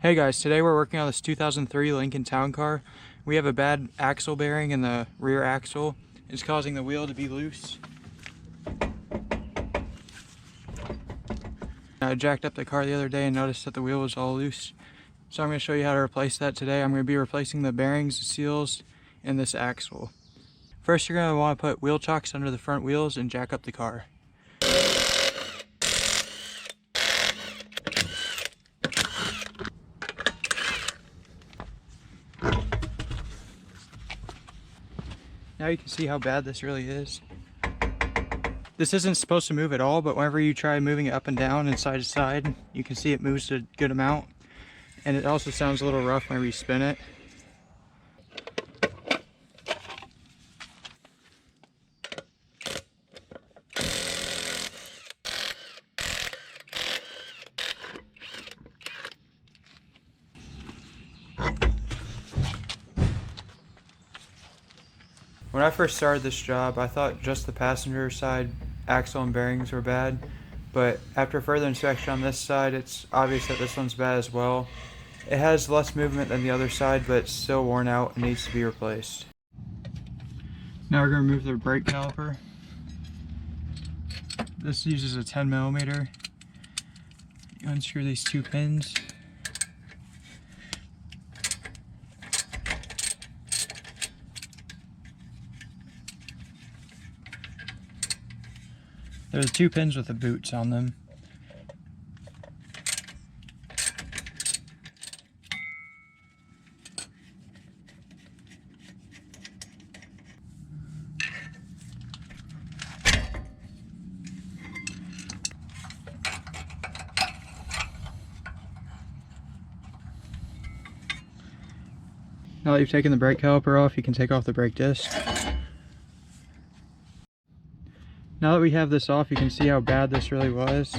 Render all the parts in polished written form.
Hey guys, today we're working on this 2003 Lincolntowncar. We have a bad axle bearing in the rear axle. It's causing the wheel to be loose. I jacked up the car the other day and noticed that the wheel was all loose. So I'm going to show you how to replace that today. I'm going to be replacing the bearings, seals, and this axle. First, you're going to want to put wheel chocks under the front wheels and jack up the car. Now you can see how bad this really is. This isn't supposed to move at all, but whenever you try moving it up and down and side to side, you can see it moves a good amount. And it also sounds a little rough whenever you spin it. When I first started this job, I thought just the passenger side axle and bearings were bad, but after further inspection on this side, it's obvious that this one's bad as well. It has less movement than the other side, but it's still worn out and needs to be replaced. Now we're going to remove the brake caliper. This uses a 10mm. You unscrew these two pins. There are two pins with the boots on them. Now that you've taken the brake caliper off, you can take off the brake disc. Now that we have this off, you can see how bad this really was.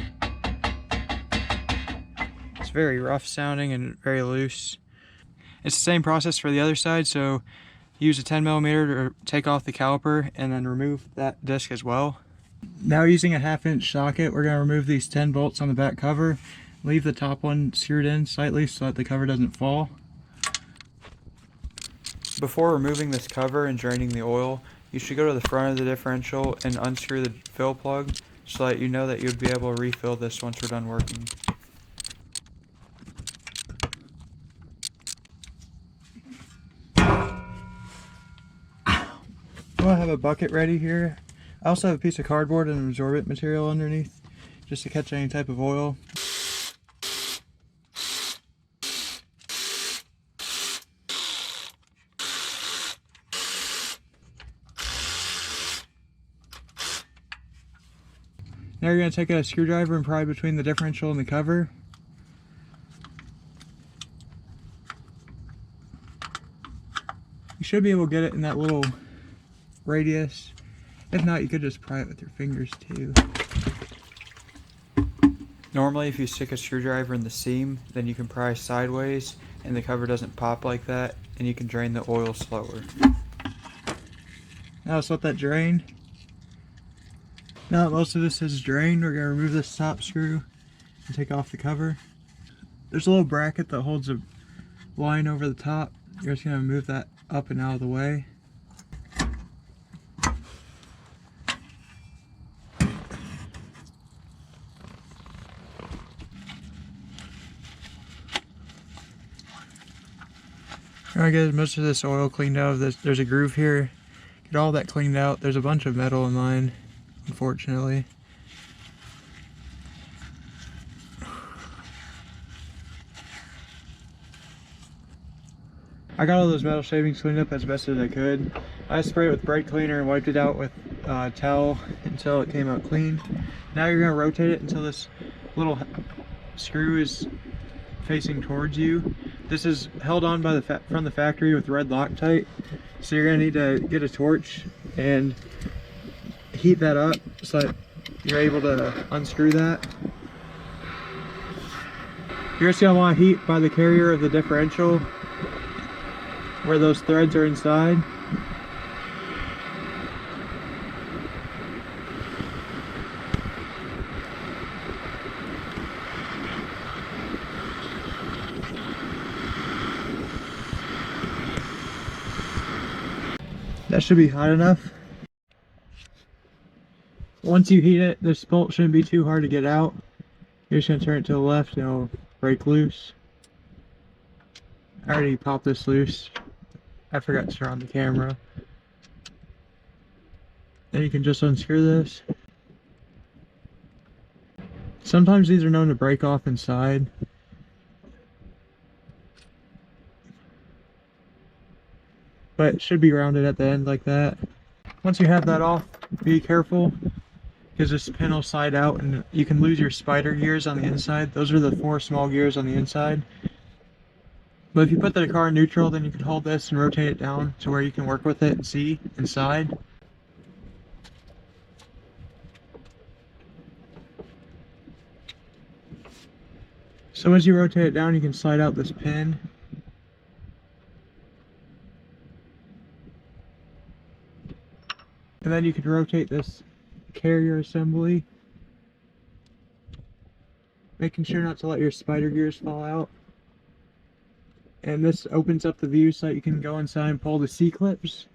It's very rough sounding and very loose. It's the same process for the other side, so use a 10mm to take off the caliper and then remove that disc as well. Now using a 1/2 inch socket, we're going to remove these 10 bolts on the back cover. Leave the top one screwed in slightly so that the cover doesn't fall. Before removing this cover and draining the oil, you should go to the front of the differential and unscrew the fill plug so that you know that you'd be able to refill this once we're done working. I have a bucket ready here. I also have a piece of cardboard and absorbent material underneath just to catch any type of oil. Now you're going to take a screwdriver and pry between the differential and the cover. You should be able to get it in that little radius. If not, you could just pry it with your fingers too. Normally, if you stick a screwdriver in the seam, then you can pry sideways and the cover doesn't pop like that, and you can drain the oil slower. Now let's let that drain. Now that most of this is drained, we're going to remove this top screw and take off the cover. There's a little bracket that holds a line over the top. You're just going to move that up and out of the way. Alright, get most of this oil cleaned out. There's a groove here. Get all that cleaned out. There's a bunch of metal in mine, unfortunately. I got all those metal shavings cleaned up as best as I could. I sprayed it with brake cleaner and wiped it out with a towel until it came out clean. Now you're going to rotate it until this little screw is facing towards you. This is held on by from the factory with red Loctite. So you're going to need to get a torch and heat that up so that you're able to unscrew that. You're just going to want to heat by the carrier of the differential where those threads are inside. That should be hot enough. Once you heat it, this bolt shouldn't be too hard to get out. You're just going to turn it to the left and it'll break loose. I already popped this loose. I forgot to turn on the camera. Then you can just unscrew this. Sometimes these are known to break off inside. But it should be rounded at the end like that. Once you have that off, be careful because this pin will slide out and you can lose your spider gears on the inside. Those are the 4 small gears on the inside. But if you put the car in neutral, then you can hold this and rotate it down to where you can work with it and see inside. So as you rotate it down, you can slide out this pin. And then you can rotate this carrier assembly, making sure not to let your spider gears fall out. And this opens up the view so that you can go inside and pull the C-clips.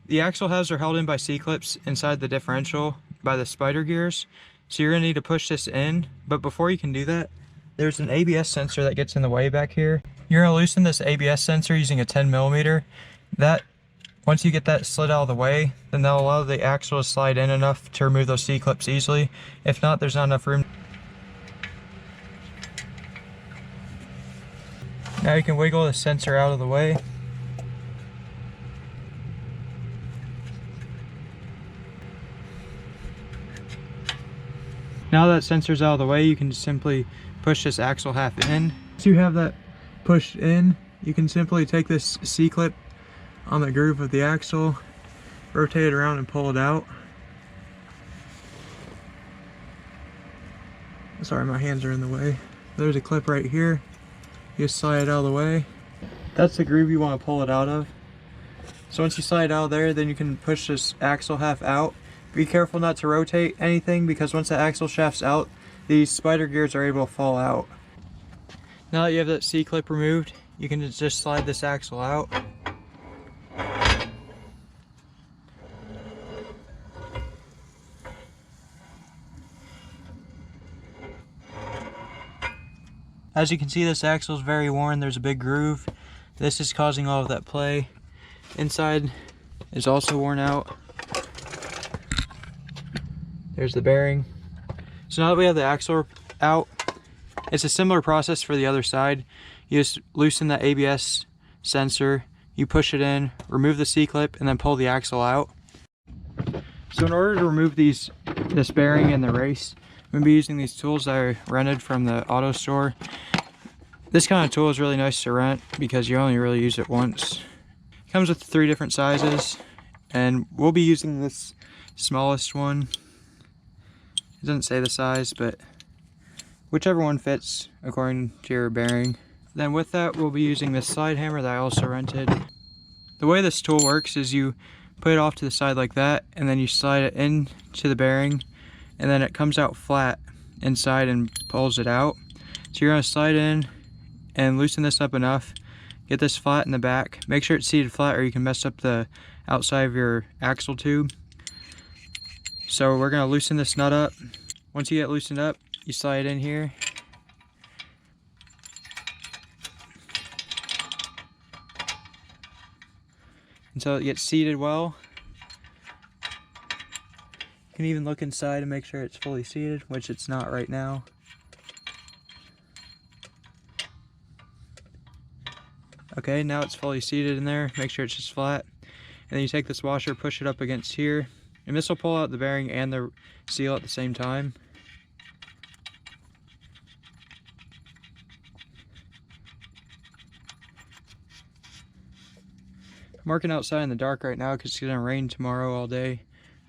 The axle halves are held in by C-clips inside the differential by the spider gears. So you're going to need to push this in, but before you can do that, there's an ABS sensor that gets in the way back here. You're going to loosen this ABS sensor using a 10mm. Once you get that slid out of the way, then that'll allow the axle to slide in enough to remove those C-clips easily. If not, there's not enough room. Now you can wiggle the sensor out of the way. Now that sensor's out of the way, you can just simply push this axle half in. Once you have that pushed in, you can simply take this C-clip on the groove of the axle, rotate it around and pull it out. Sorry, my hands are in the way. There's a clip right here. You just slide it out of the way. That's the groove you want to pull it out of. So once you slide it out of there, then you can push this axle half out. Be careful not to rotate anything because once the axle shaft's out, these spider gears are able to fall out. Now that you have that C-clip removed, you can just slide this axle out. As you can see, this axle is very worn. There's a big groove. This is causing all of that play. Inside is also worn out. There's the bearing. So now that we have the axle out, it's a similar process for the other side. You just loosen the ABS sensor, you push it in, remove the C-clip, and then pull the axle out. So in order to remove this bearing and the race, I'm going to be using these tools that I rented from the auto store. This kind of tool is really nice to rent because you only really use it once. It comes with 3 different sizes, and we'll be using this smallest one. It doesn't say the size, but whichever one fits according to your bearing. Then with that, we'll be using this slide hammer that I also rented. The way this tool works is you put it off to the side like that, and then you slide it into the bearing, and then it comes out flat inside and pulls it out. So you're going to slide in and loosen this up enough, get this flat in the back, make sure it's seated flat or you can mess up the outside of your axle tube. So we're going to loosen this nut up. Once you get loosened up, you slide it in here. Until it gets seated well. You can even look inside and make sure it's fully seated, which it's not right now. Okay, now it's fully seated in there. Make sure it's just flat. And then you take this washer, push it up against here, and this will pull out the bearing and the seal at the same time. I'm working outside in the dark right now because it's going to rain tomorrow all day.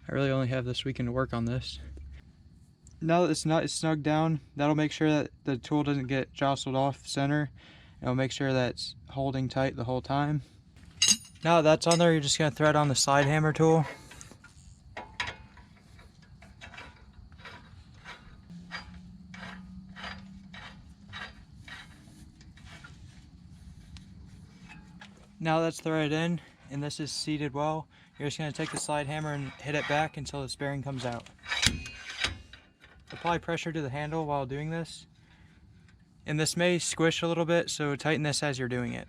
I really only have this weekend to work on this. Now that this nut is snugged down, that'll make sure that the tool doesn't get jostled off center. It'll make sure that it's holding tight the whole time. Now that that's on there, you're just going to thread on the slide hammer tool. Now that's threaded in and this is seated well, You're just going to take the slide hammer and hit it back until this bearing comes out. Apply pressure to the handle while doing this. And this may squish a little bit, so tighten this as you're doing it.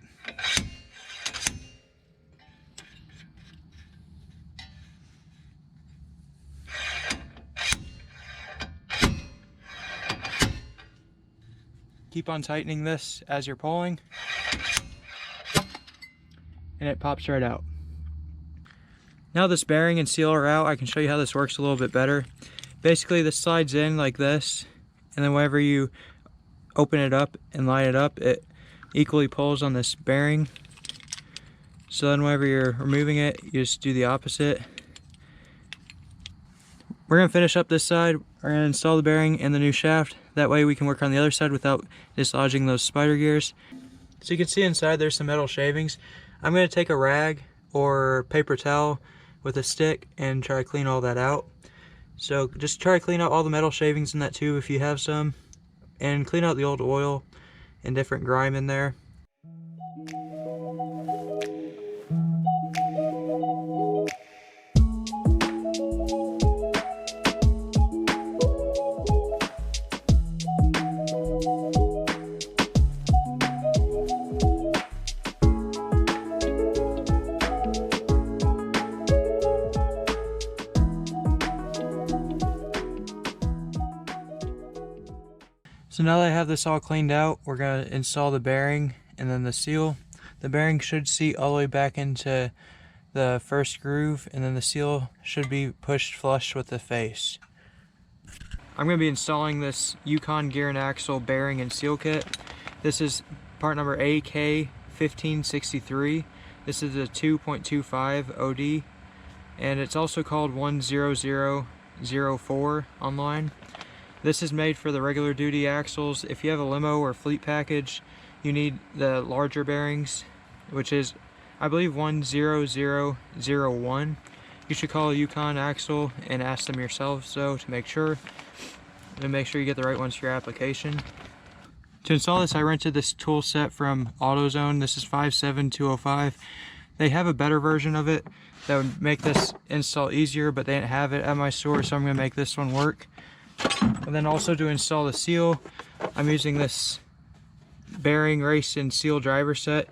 Keep on tightening this as you're pulling, and it pops right out. Now this bearing and seal are out, I can show you how this works a little bit better. Basically this slides in like this, and then whenever you open it up and line it up, it equally pulls on this bearing. So then whenever you're removing it, you just do the opposite. We're going to finish up this side. We're going to install the bearing and the new shaft. That way we can work on the other side without dislodging those spider gears. So you can see inside there's some metal shavings. I'm going to take a rag or paper towel with a stick and try to clean all that out. So just try to clean out all the metal shavings in that tube if you have some, and clean out the old oil and different grime in there. So now that I have this all cleaned out, we're going to install the bearing and then the seal. The bearing should seat all the way back into the first groove, and then the seal should be pushed flush with the face. I'm going to be installing this Yukon Gear Axle Bearing and Seal Kit. This is part number AK1563. This is a 2.25 OD, and it's also called 10004 online. This is made for the regular duty axles. If you have a limo or fleet package, you need the larger bearings, which is, I believe, 10001. You should call a Yukon Axle and ask them yourself to make sure. And make sure you get the right ones for your application. To install this, I rented this tool set from AutoZone. This is 57205. They have a better version of it that would make this install easier, but they didn't have it at my store, so I'm going to make this one work. And then also to install the seal, I'm using this bearing race and seal driver set.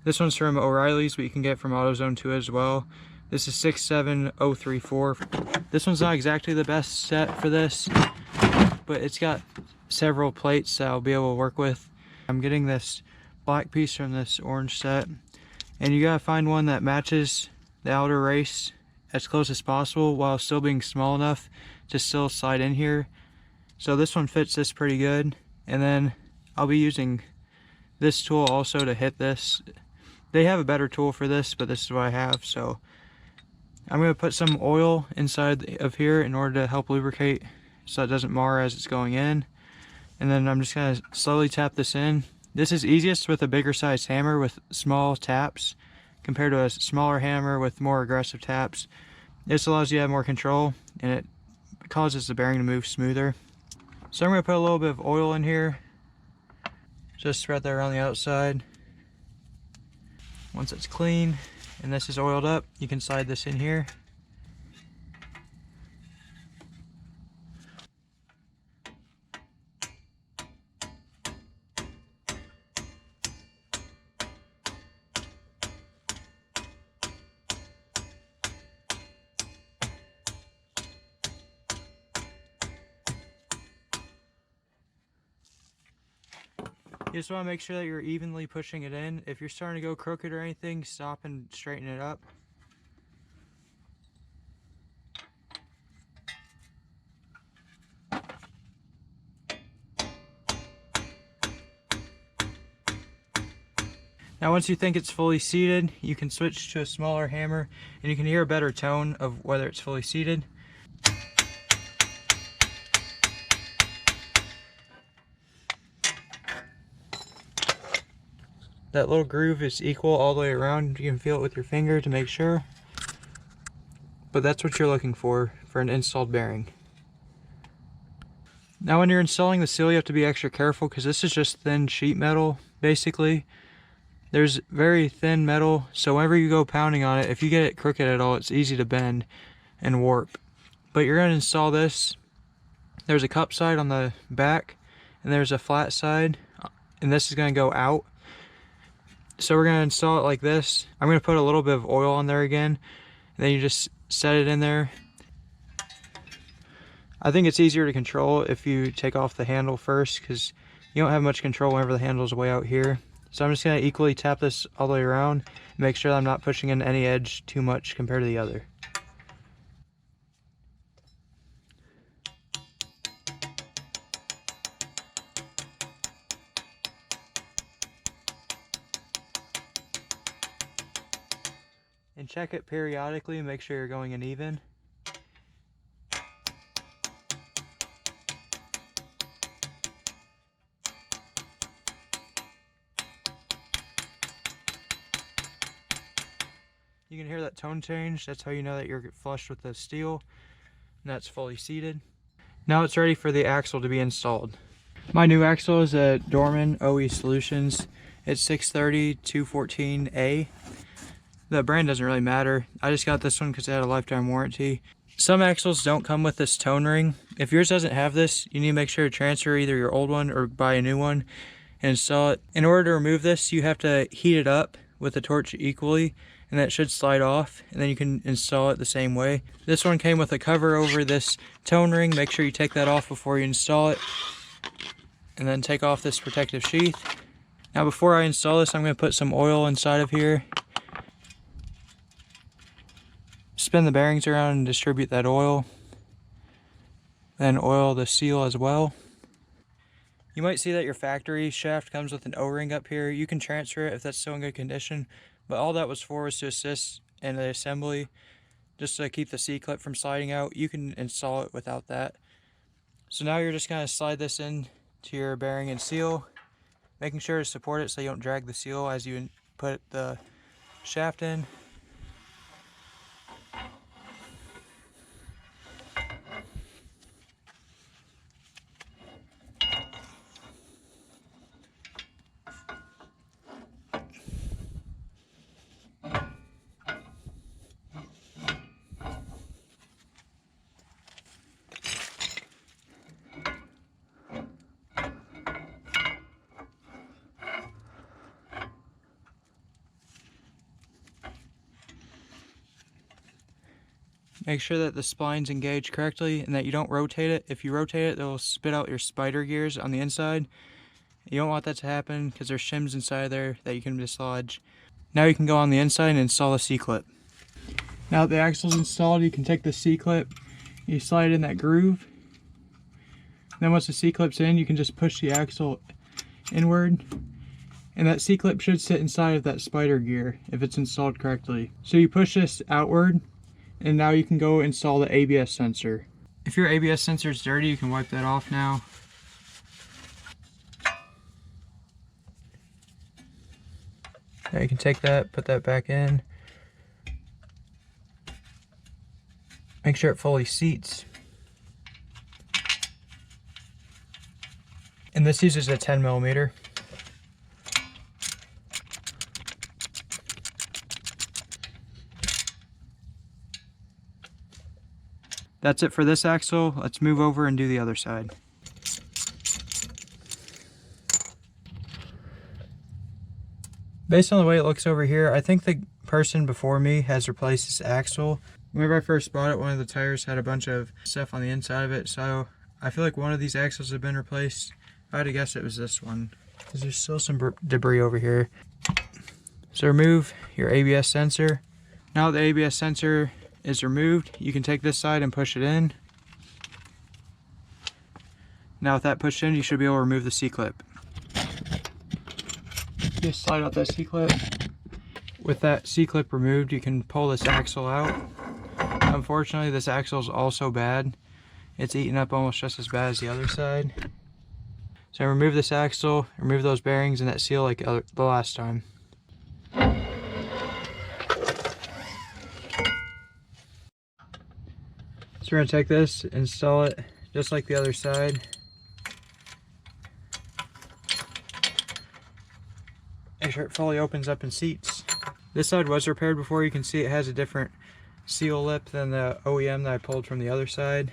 This one's from O'Reilly's, but you can get it from AutoZone too as well. This is 67034. This one's not exactly the best set for this, but it's got several plates that I'll be able to work with. I'm getting this black piece from this orange set, and you gotta find one that matches the outer race as close as possible while still being small enough to still slide in here. So this one fits this pretty good, and then I'll be using this tool also to hit this. They have a better tool for this, but this is what I have. So I'm going to put some oil inside of here in order to help lubricate so it doesn't mar as it's going in, and then I'm just going to slowly tap this in. This is easiest with a bigger size hammer with small taps compared to a smaller hammer with more aggressive taps. This allows you to have more control, and it causes the bearing to move smoother. So I'm going to put a little bit of oil in here, just spread that around the outside. Once it's clean and this is oiled up, you can slide this in here. You just want to make sure that you're evenly pushing it in. If you're starting to go crooked or anything, stop and straighten it up. Now once you think it's fully seated, you can switch to a smaller hammer and you can hear a better tone of whether it's fully seated. That little groove is equal all the way around. You can feel it with your finger to make sure. But that's what you're looking for an installed bearing. Now when you're installing the seal, you have to be extra careful because this is just thin sheet metal, basically. There's very thin metal, so whenever you go pounding on it, if you get it crooked at all, it's easy to bend and warp. But you're going to install this. There's a cup side on the back, and there's a flat side, and this is going to go out. So we're going to install it like this. I'm going to put a little bit of oil on there again, and then you just set it in there. I think it's easier to control if you take off the handle first, because you don't have much control whenever the handle is way out here. So I'm just going to equally tap this all the way around and make sure that I'm not pushing in any edge too much compared to the other. And check it periodically and make sure you're going in even. You can hear that tone change. That's how you know that you're flush with the steel, and that's fully seated. Now it's ready for the axle to be installed. My new axle is a Dorman OE Solutions. It's 630-214A. The brand doesn't really matter. I just got this one because it had a lifetime warranty. Some axles don't come with this tone ring. If yours doesn't have this, you need to make sure to transfer either your old one or buy a new one and install it. In order to remove this, you have to heat it up with the torch equally, and that should slide off, and then you can install it the same way. This one came with a cover over this tone ring. Make sure you take that off before you install it, and then take off this protective sheath. Now before I install this, I'm going to put some oil inside of here. Spin the bearings around and distribute that oil. Then oil the seal as well. You might see that your factory shaft comes with an O-ring up here. You can transfer it if that's still in good condition, but all that was for was to assist in the assembly, just to keep the C-clip from sliding out. You can install it without that. So now you're just going to slide this in to your bearing and seal, making sure to support it so you don't drag the seal as you put the shaft in. Make sure that the spline's engaged correctly and that you don't rotate it. If you rotate it, it'll spit out your spider gears on the inside. You don't want that to happen because there's shims inside there that you can dislodge. Now you can go on the inside and install the C-clip. Now that the axle's installed, you can take the C-clip, you slide it in that groove. Then once the C-clip's in, you can just push the axle inward. And that C-clip should sit inside of that spider gear if it's installed correctly. So you push this outward, and now you can go install the ABS sensor. If your ABS sensor is dirty, you can wipe that off now. Now you can take that, put that back in. Make sure it fully seats. And this uses a 10mm. That's it for this axle. Let's move over and do the other side. Based on the way it looks over here, I think the person before me has replaced this axle. Whenever I first bought it, one of the tires had a bunch of stuff on the inside of it, so I feel like one of these axles have been replaced. If I had to guess, it was this one, because there's still some debris over here. So remove your ABS sensor. Now the ABS sensor is removed, you can take this side and push it in. Now with that pushed in, you should be able to remove the C-clip. Just slide out that C-clip. With that C-clip removed, you can pull this axle out. Unfortunately, this axle is also bad. It's eaten up almost just as bad as the other side. So remove this axle, remove those bearings and that seal like the last time. So we're going to take this, install it just like the other side. Make sure it fully opens up and seats. This side was repaired before. You can see it has a different seal lip than the OEM that I pulled from the other side.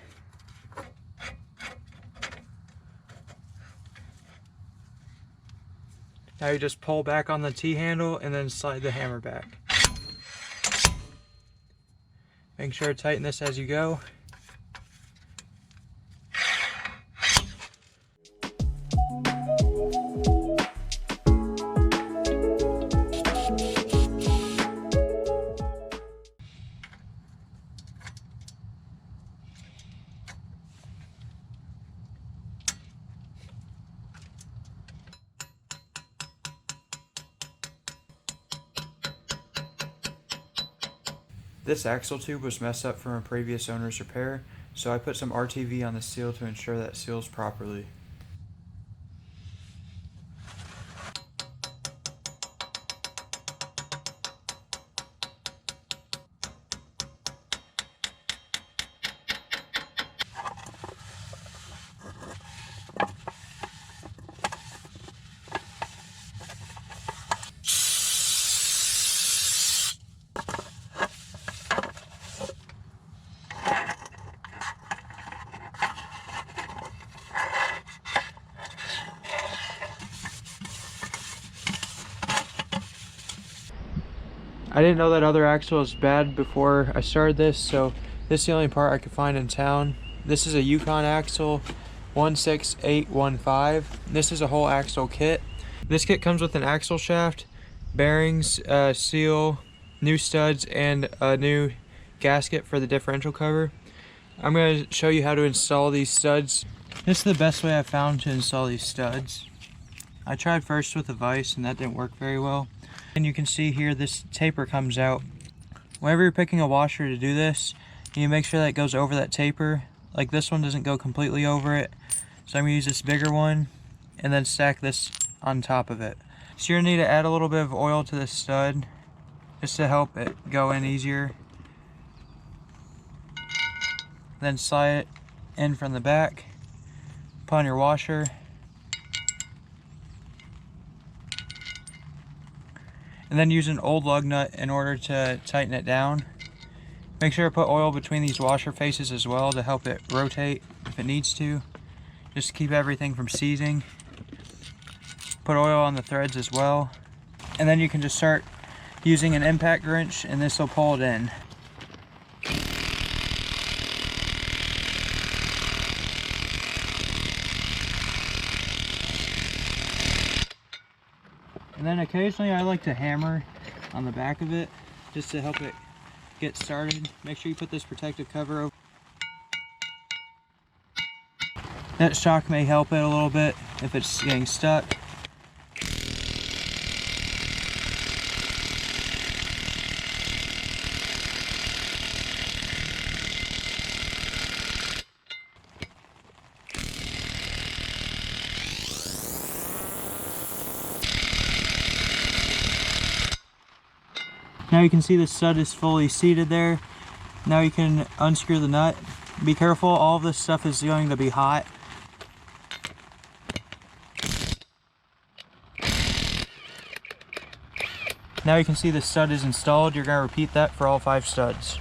Now you just pull back on the T-handle and then slide the hammer back. Make sure to tighten this as you go. This axle tube was messed up from a previous owner's repair, so I put some RTV on the seal to ensure that it seals properly. I didn't know that other axle was bad before I started this, so this is the only part I could find in town. This is a Yukon axle 16815. This is a whole axle kit. This kit comes with an axle shaft, bearings, seal, new studs, and a new gasket for the differential cover. I'm going to show you how to install these studs. This is the best way I've found to install these studs. I tried first with a vise and that didn't work very well. And you can see here this taper comes out. Whenever you're picking a washer to do this, you make sure that it goes over that taper. Like this one doesn't go completely over it. So I'm going to use this bigger one and then stack this on top of it. So you're going to need to add a little bit of oil to this stud just to help it go in easier. Then slide it in from the back, put on your washer. And then use an old lug nut in order to tighten it down. Make sure to put oil between these washer faces as well to help it rotate if it needs to. Just to keep everything from seizing. Put oil on the threads as well. And then you can just start using an impact wrench and this will pull it in. And then occasionally I like to hammer on the back of it just to help it get started. Make sure you put this protective cover over. That shock may help it a little bit if it's getting stuck. Now you can see the stud is fully seated there. Now you can unscrew the nut. Be careful, all of this stuff is going to be hot. Now you can see the stud is installed. You're going to repeat that for all 5 studs.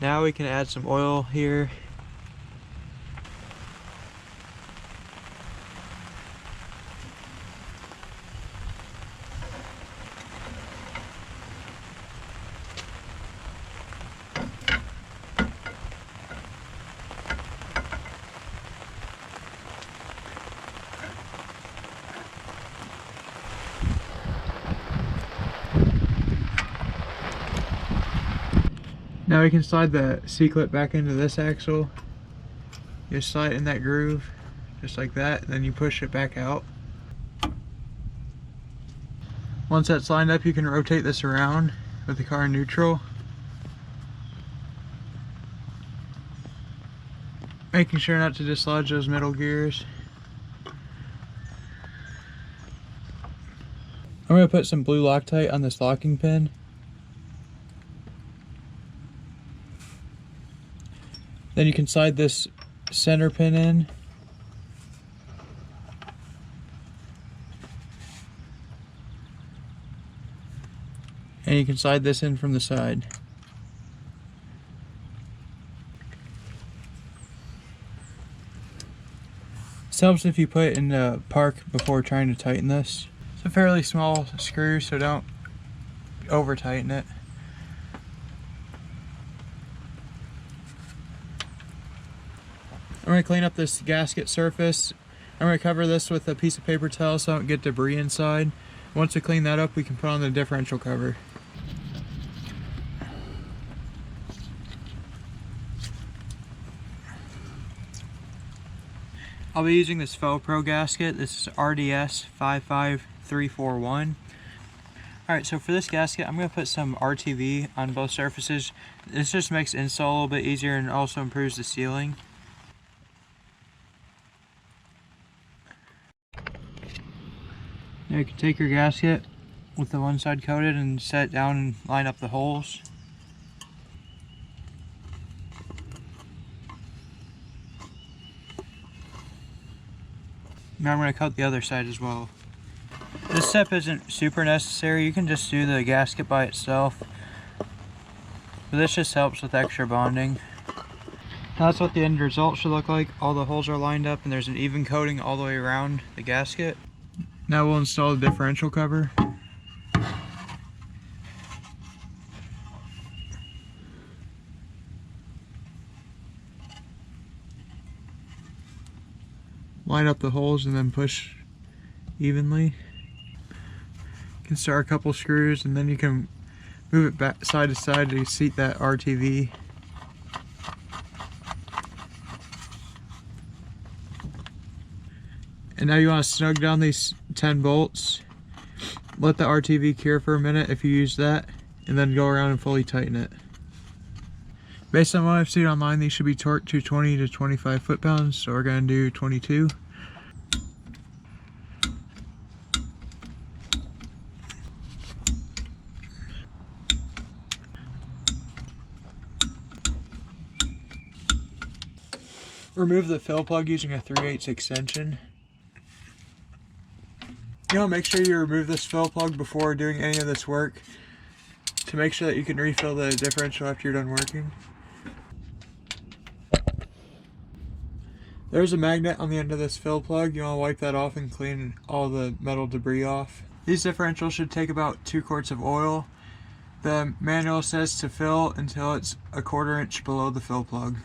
Now we can add some oil here. Now we can slide the C-clip back into this axle. You slide it in that groove, just like that, and then you push it back out. Once that's lined up, you can rotate this around with the car in neutral. Making sure not to dislodge those middle gears. I'm going to put some blue Loctite on this locking pin. Then you can slide this center pin in. And you can slide this in from the side. This helps if you put it in the park before trying to tighten this. It's a fairly small screw, so don't over tighten it. I'm going to clean up this gasket surface. I'm going to cover this with a piece of paper towel so I don't get debris inside. Once we clean that up, we can put on the differential cover. I'll be using this FEL-PRO gasket. This is RDS 55341. Alright, so for this gasket, I'm going to put some RTV on both surfaces. This just makes install a little bit easier and also improves the sealing. Now you can take your gasket with the one side coated and set it down and line up the holes. Now I'm going to cut the other side as well. This step isn't super necessary, you can just do the gasket by itself. But this just helps with extra bonding. That's what the end result should look like. All the holes are lined up and there's an even coating all the way around the gasket. Now we'll install the differential cover. Line up the holes and then push evenly. You can start a couple screws and then you can move it back side to side to seat that RTV. And now you want to snug down these 10 bolts. Let the RTV cure for a minute if you use that, and then go around and fully tighten it. Based on what I've seen online, these should be torqued to 20 to 25 foot-pounds, so we're going to do 22. Remove the fill plug using a 3/8 extension. You know, make sure you remove this fill plug before doing any of this work to make sure that you can refill the differential after you're done working. There's a magnet on the end of this fill plug. You want to wipe that off and clean all the metal debris off. These differentials should take about 2 quarts of oil. The manual says to fill until it's a 1/4 inch below the fill plug.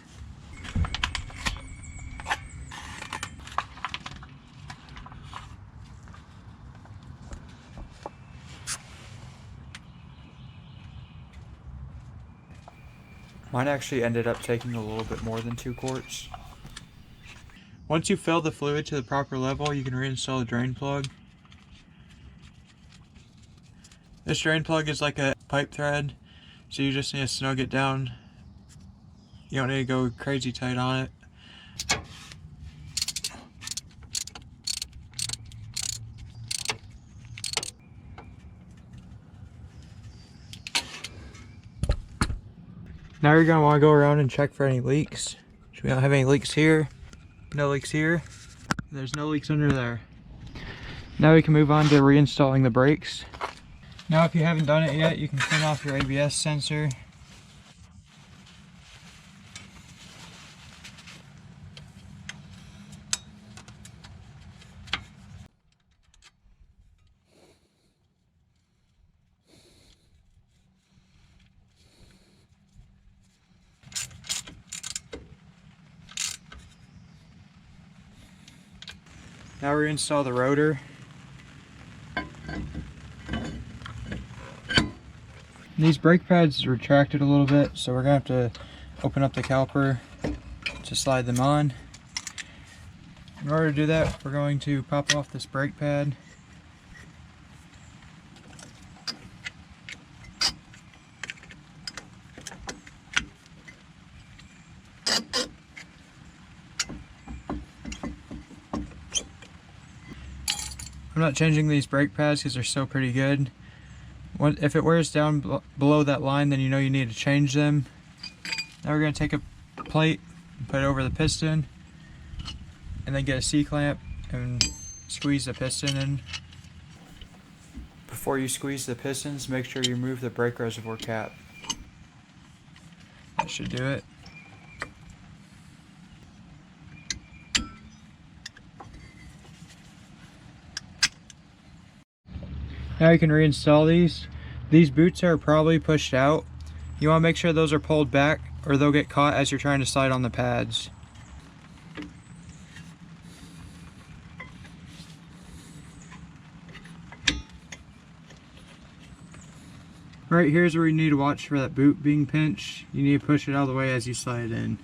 Mine actually ended up taking a little bit more than 2 quarts. Once you fill the fluid to the proper level, you can reinstall the drain plug. This drain plug is like a pipe thread, so you just need to snug it down. You don't need to go crazy tight on it. Now you're going to want to go around and check for any leaks. We don't have any leaks here. No leaks here. There's no leaks under there. Now we can move on to reinstalling the brakes. Now if you haven't done it yet, you can turn off your ABS sensor. Now we install the rotor. These brake pads retracted a little bit, so we're going to have to open up the caliper to slide them on. In order to do that, we're going to pop off this brake pad. I'm not changing these brake pads because they're still pretty good. If it wears down below that line, then you know you need to change them. Now we're going to take a plate, put it over the piston, and then get a C-clamp and squeeze the piston in. Before you squeeze the pistons, make sure you remove the brake reservoir cap. That should do it. Now you can reinstall these. These boots are probably pushed out. You want to make sure those are pulled back or they'll get caught as you're trying to slide on the pads. Right here's where you need to watch for that boot being pinched. You need to push it out of the way as you slide it in.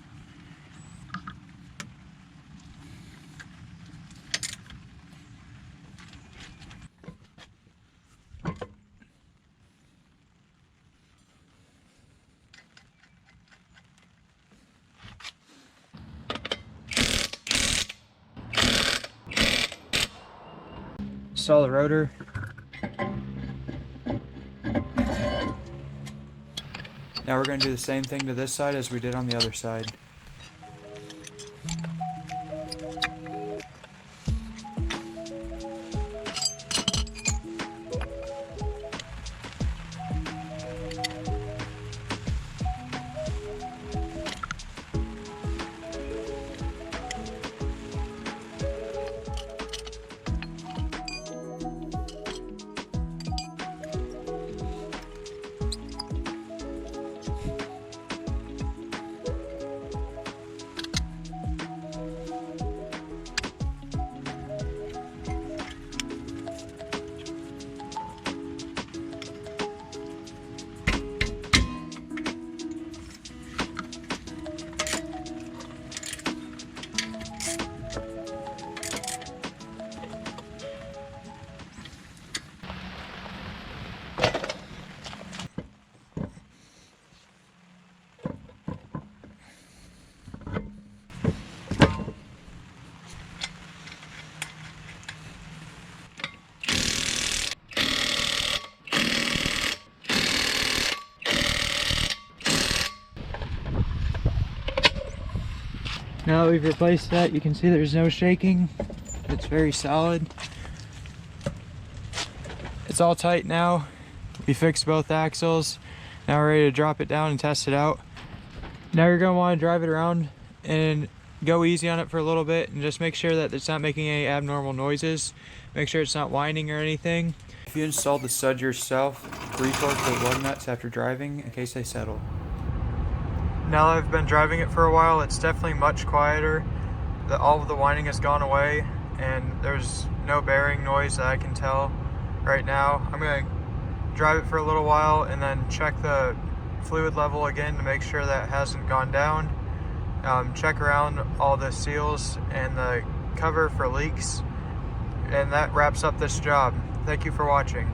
Install the rotor. Now we're going to do the same thing to this side as we did on the other side. Now that we've replaced that, you can see there's no shaking. It's very solid. It's all tight now. We fixed both axles. Now we're ready to drop it down and test it out. Now you're going to want to drive it around and go easy on it for a little bit and just make sure that it's not making any abnormal noises. Make sure it's not whining or anything. If you installed the stud yourself, re-torque the lug nuts after driving in case they settle. Now that I've been driving it for a while, it's definitely much quieter. All of the whining has gone away and there's no bearing noise that I can tell right now. I'm going to drive it for a little while and then check the fluid level again to make sure that it hasn't gone down. Check around all the seals and the cover for leaks. And that wraps up this job. Thank you for watching.